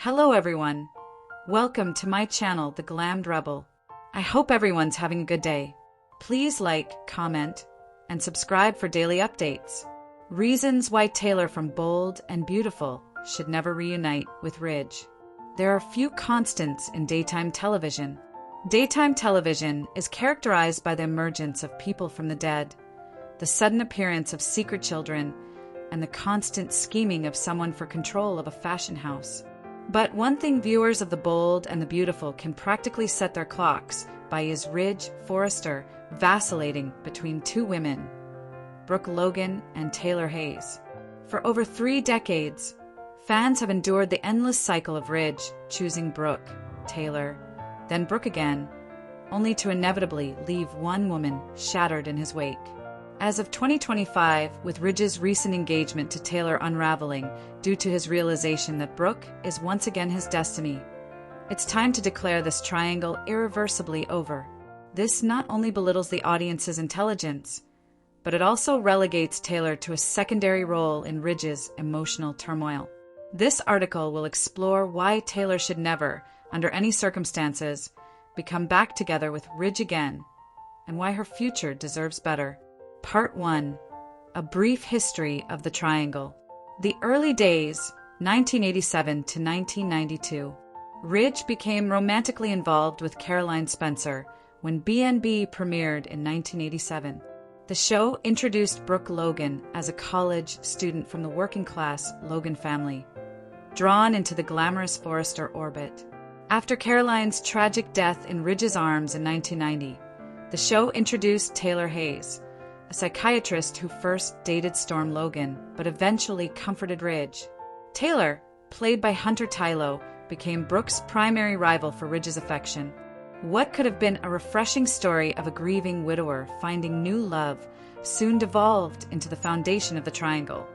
Hello everyone. Welcome to my channel, The Glammed Rebel. I hope everyone's having a good day. Please like, comment, and subscribe for daily updates. Reasons why Taylor from Bold and Beautiful should never reunite with Ridge. There are few constants in daytime television. Daytime television is characterized by the emergence of people from the dead, the sudden appearance of secret children, and the constant scheming of someone for control of a fashion house. But one thing viewers of The Bold and the Beautiful can practically set their clocks by is Ridge Forrester vacillating between two women, Brooke Logan and Taylor Hayes. For over 3 decades, fans have endured the endless cycle of Ridge choosing Brooke, Taylor, then Brooke again, only to inevitably leave one woman shattered in his wake. As of 2025, with Ridge's recent engagement to Taylor unraveling due to his realization that Brooke is once again his destiny, it's time to declare this triangle irreversibly over. This not only belittles the audience's intelligence, but it also relegates Taylor to a secondary role in Ridge's emotional turmoil. This article will explore why Taylor should never, under any circumstances, become back together with Ridge again, and why her future deserves better. Part 1. A brief history of the triangle. The early days, 1987 to 1992. Ridge became romantically involved with Caroline Spencer when B&B premiered in 1987. The show introduced Brooke Logan as a college student from the working-class Logan family, drawn into the glamorous Forrester orbit. After Caroline's tragic death in Ridge's arms in 1990, the show introduced Taylor Hayes, a psychiatrist who first dated Storm Logan, but eventually comforted Ridge. Taylor, played by Hunter Tylo, became Brooke's primary rival for Ridge's affection. What could have been a refreshing story of a grieving widower finding new love soon devolved into the foundation of the triangle.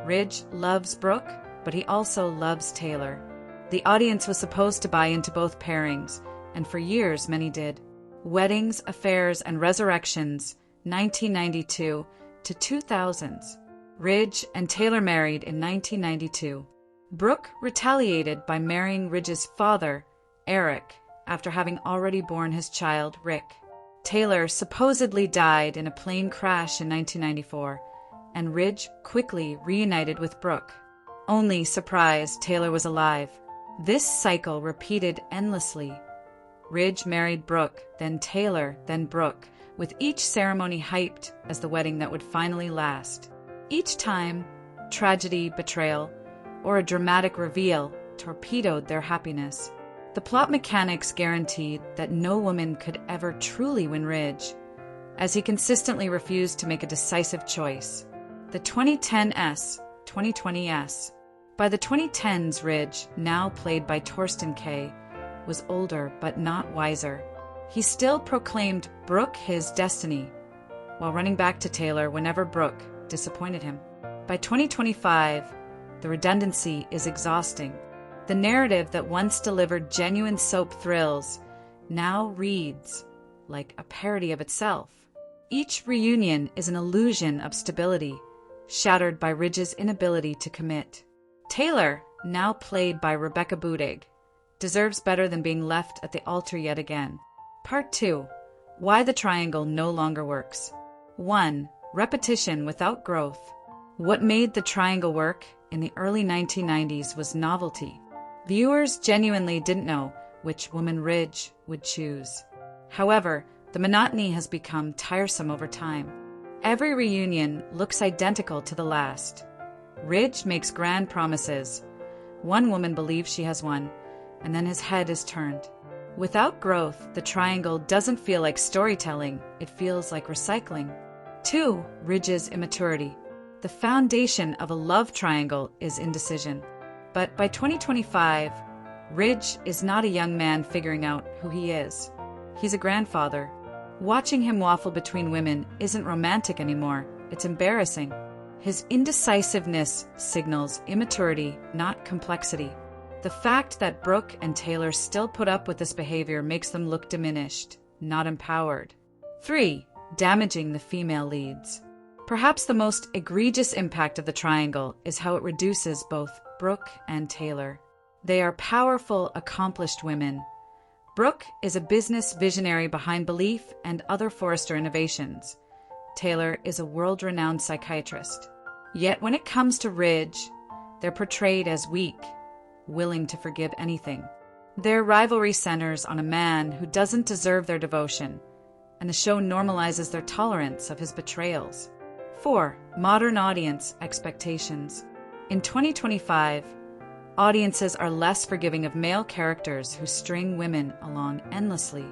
Ridge loves Brooke, but he also loves Taylor. The audience was supposed to buy into both pairings, and for years many did. Weddings, affairs, and resurrections, 1992 to 2000s. Ridge and Taylor married in 1992. Brooke retaliated by marrying Ridge's father, Eric, after having already borne his child, Rick. Taylor supposedly died in a plane crash in 1994, and Ridge quickly reunited with Brooke. Only, surprise, Taylor was alive. This cycle repeated endlessly. Ridge married Brooke, then Taylor, then Brooke, with each ceremony hyped as the wedding that would finally last. Each time, tragedy, betrayal, or a dramatic reveal torpedoed their happiness. The plot mechanics guaranteed that no woman could ever truly win Ridge, as he consistently refused to make a decisive choice. The 2010s, 2020s. By the 2010s, Ridge, now played by Torsten K., was older but not wiser. He still proclaimed Brooke his destiny, while running back to Taylor whenever Brooke disappointed him. By 2025, the redundancy is exhausting. The narrative that once delivered genuine soap thrills now reads like a parody of itself. Each reunion is an illusion of stability, shattered by Ridge's inability to commit. Taylor, now played by Rebecca Budig, deserves better than being left at the altar yet again. Part 2. Why the triangle no longer works. 1. Repetition without growth. What made the triangle work in the early 1990s was novelty. Viewers genuinely didn't know which woman Ridge would choose. However, the monotony has become tiresome over time. Every reunion looks identical to the last. Ridge makes grand promises. One woman believes she has won, and then his head is turned. Without growth, the triangle doesn't feel like storytelling, it feels like recycling. 2. Ridge's immaturity. The foundation of a love triangle is indecision. But by 2025, Ridge is not a young man figuring out who he is. He's a grandfather. Watching him waffle between women isn't romantic anymore, it's embarrassing. His indecisiveness signals immaturity, not complexity. The fact that Brooke and Taylor still put up with this behavior makes them look diminished, not empowered. 3. Damaging the female leads. Perhaps the most egregious impact of the triangle is how it reduces both Brooke and Taylor. They are powerful, accomplished women. Brooke is a business visionary behind Belief and other Forrester innovations. Taylor is a world-renowned psychiatrist. Yet when it comes to Ridge, they're portrayed as weak, willing to forgive anything. Their rivalry centers on a man who doesn't deserve their devotion, and the show normalizes their tolerance of his betrayals. 4. Modern audience expectations. In 2025, audiences are less forgiving of male characters who string women along endlessly.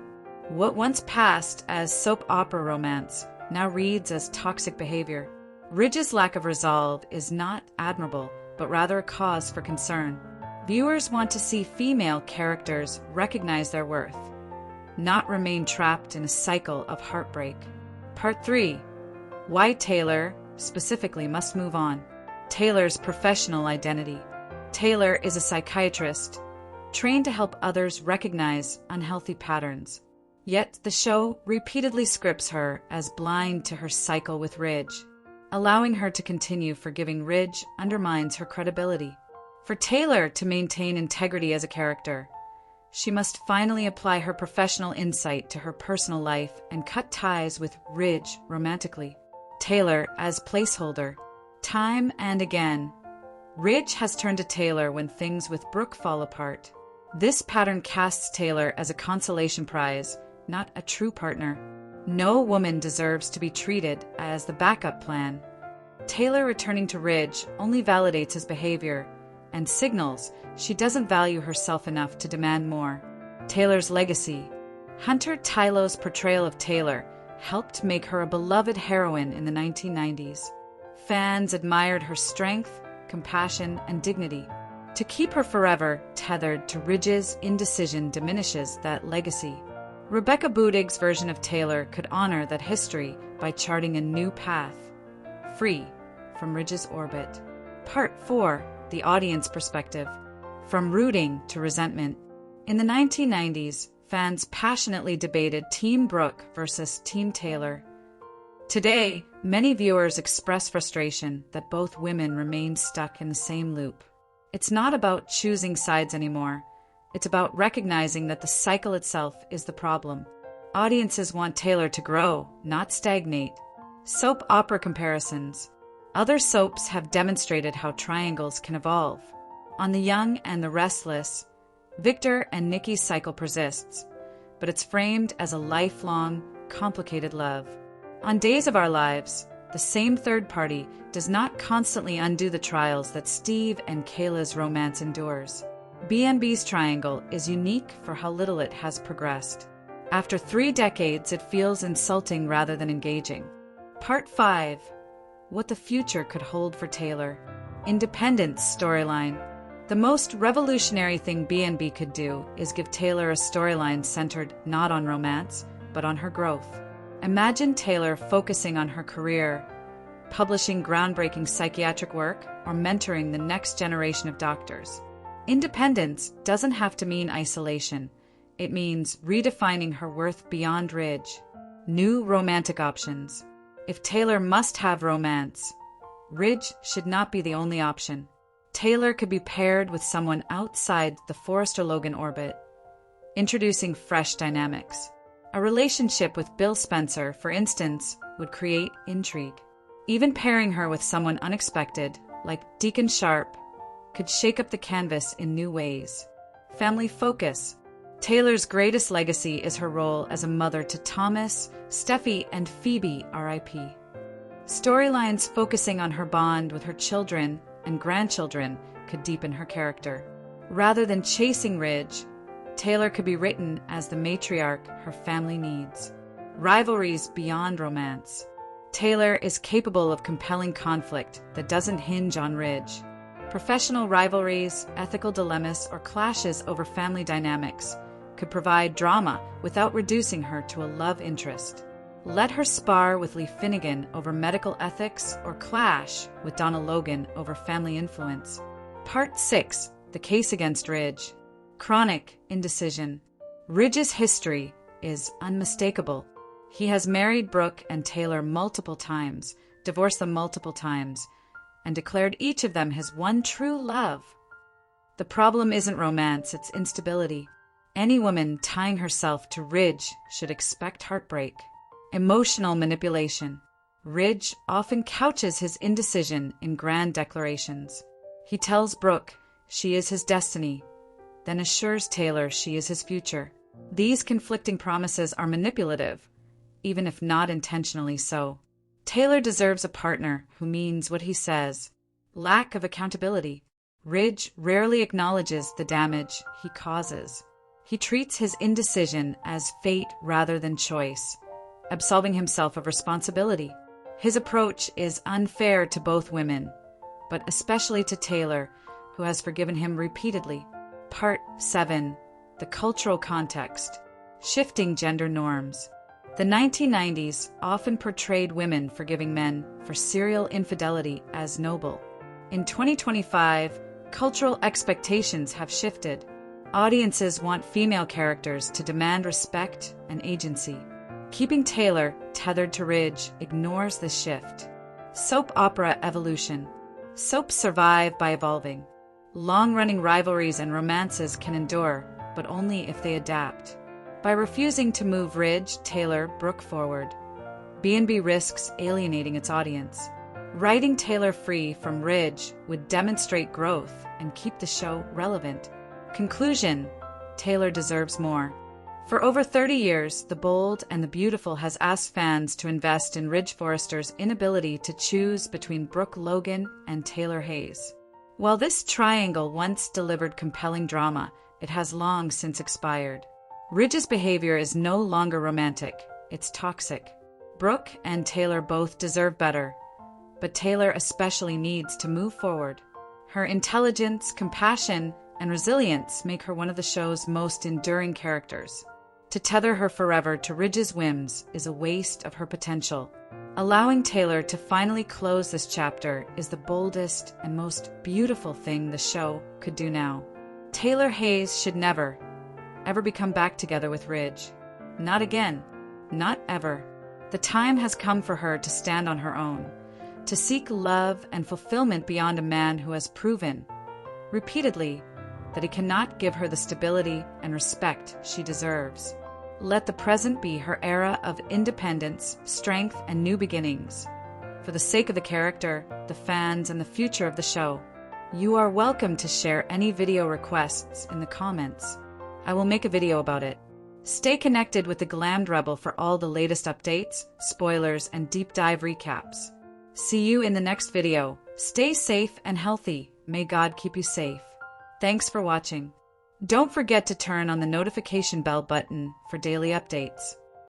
What once passed as soap opera romance now reads as toxic behavior. Ridge's lack of resolve is not admirable, but rather a cause for concern. Viewers want to see female characters recognize their worth, not remain trapped in a cycle of heartbreak. Part 3. Why Taylor, specifically, must move on. Taylor's professional identity. Taylor is a psychiatrist, trained to help others recognize unhealthy patterns. Yet the show repeatedly scripts her as blind to her cycle with Ridge. Allowing her to continue forgiving Ridge undermines her credibility. For Taylor to maintain integrity as a character, she must finally apply her professional insight to her personal life and cut ties with Ridge romantically. Taylor as placeholder. Time and again, Ridge has turned to Taylor when things with Brooke fall apart. This pattern casts Taylor as a consolation prize, not a true partner. No woman deserves to be treated as the backup plan. Taylor returning to Ridge only validates his behavior and signals she doesn't value herself enough to demand more. Taylor's legacy. Hunter Tylo's portrayal of Taylor helped make her a beloved heroine in the 1990s. Fans admired her strength, compassion, and dignity. To keep her forever tethered to Ridge's indecision diminishes that legacy. Rebecca Budig's version of Taylor could honor that history by charting a new path, free from Ridge's orbit. Part 4. The audience perspective. From rooting to resentment. In the 1990s, fans passionately debated Team Brooke versus Team Taylor. Today, many viewers express frustration that both women remain stuck in the same loop. It's not about choosing sides anymore. It's about recognizing that the cycle itself is the problem. Audiences want Taylor to grow, not stagnate. Soap opera comparisons. Other soaps have demonstrated how triangles can evolve. On The Young and the Restless, Victor and Nikki's cycle persists, but it's framed as a lifelong, complicated love. On Days of Our Lives, the same third party does not constantly undo the trials that Steve and Kayla's romance endures. B&B's triangle is unique for how little it has progressed. After 3 decades, it feels insulting rather than engaging. Part 5. What the future could hold for Taylor. Independence storyline. The most revolutionary thing B&B could do is give Taylor a storyline centered not on romance, but on her growth. Imagine Taylor focusing on her career, publishing groundbreaking psychiatric work, or mentoring the next generation of doctors. Independence doesn't have to mean isolation. It means redefining her worth beyond Ridge. New romantic options. If Taylor must have romance, Ridge should not be the only option. Taylor could be paired with someone outside the Forrester-Logan orbit, introducing fresh dynamics. A relationship with Bill Spencer, for instance, would create intrigue. Even pairing her with someone unexpected, like Deacon Sharp, could shake up the canvas in new ways. Family focus. Taylor's greatest legacy is her role as a mother to Thomas, Steffi, and Phoebe, R.I.P. Storylines focusing on her bond with her children and grandchildren could deepen her character. Rather than chasing Ridge, Taylor could be written as the matriarch her family needs. Rivalries beyond romance. Taylor is capable of compelling conflict that doesn't hinge on Ridge. Professional rivalries, ethical dilemmas, or clashes over family dynamics could provide drama without reducing her to a love interest. Let her spar with Lee Finnegan over medical ethics or clash with Donna Logan over family influence. Part 6. The case against Ridge. Chronic indecision. Ridge's history is unmistakable. He has married Brooke and Taylor multiple times, divorced them multiple times, and declared each of them his one true love. The problem isn't romance, it's instability. Any woman tying herself to Ridge should expect heartbreak. Emotional manipulation. Ridge often couches his indecision in grand declarations. He tells Brooke she is his destiny, then assures Taylor she is his future. These conflicting promises are manipulative, even if not intentionally so. Taylor deserves a partner who means what he says. Lack of accountability. Ridge rarely acknowledges the damage he causes. He treats his indecision as fate rather than choice, absolving himself of responsibility. His approach is unfair to both women, but especially to Taylor, who has forgiven him repeatedly. Part 7. The cultural context. Shifting gender norms. The 1990s often portrayed women forgiving men for serial infidelity as noble. In 2025, cultural expectations have shifted. Audiences want female characters to demand respect and agency. Keeping Taylor tethered to Ridge ignores this shift. Soap opera evolution. Soaps survive by evolving. Long-running rivalries and romances can endure, but only if they adapt. By refusing to move Ridge, Taylor, Brooke forward, B&B risks alienating its audience. Writing Taylor free from Ridge would demonstrate growth and keep the show relevant. Conclusion: Taylor deserves more. For over 30 years, The Bold and the Beautiful has asked fans to invest in Ridge Forrester's inability to choose between Brooke Logan and Taylor Hayes. While this triangle once delivered compelling drama, it has long since expired. Ridge's behavior is no longer romantic, it's toxic. Brooke and Taylor both deserve better, but Taylor especially needs to move forward. Her intelligence, compassion, and resilience make her one of the show's most enduring characters. To tether her forever to Ridge's whims is a waste of her potential. Allowing Taylor to finally close this chapter is the boldest and most beautiful thing the show could do now. Taylor Hayes should never, ever become back together with Ridge. Not again. Not ever. The time has come for her to stand on her own, to seek love and fulfillment beyond a man who has proven, repeatedly, that he cannot give her the stability and respect she deserves. Let the present be her era of independence, strength, and new beginnings. For the sake of the character, the fans, and the future of the show, you are welcome to share any video requests in the comments. I will make a video about it. Stay connected with the Glammed Rebel for all the latest updates, spoilers, and deep dive recaps. See you in the next video. Stay safe and healthy. May God keep you safe. Thanks for watching. Don't forget to turn on the notification bell button for daily updates.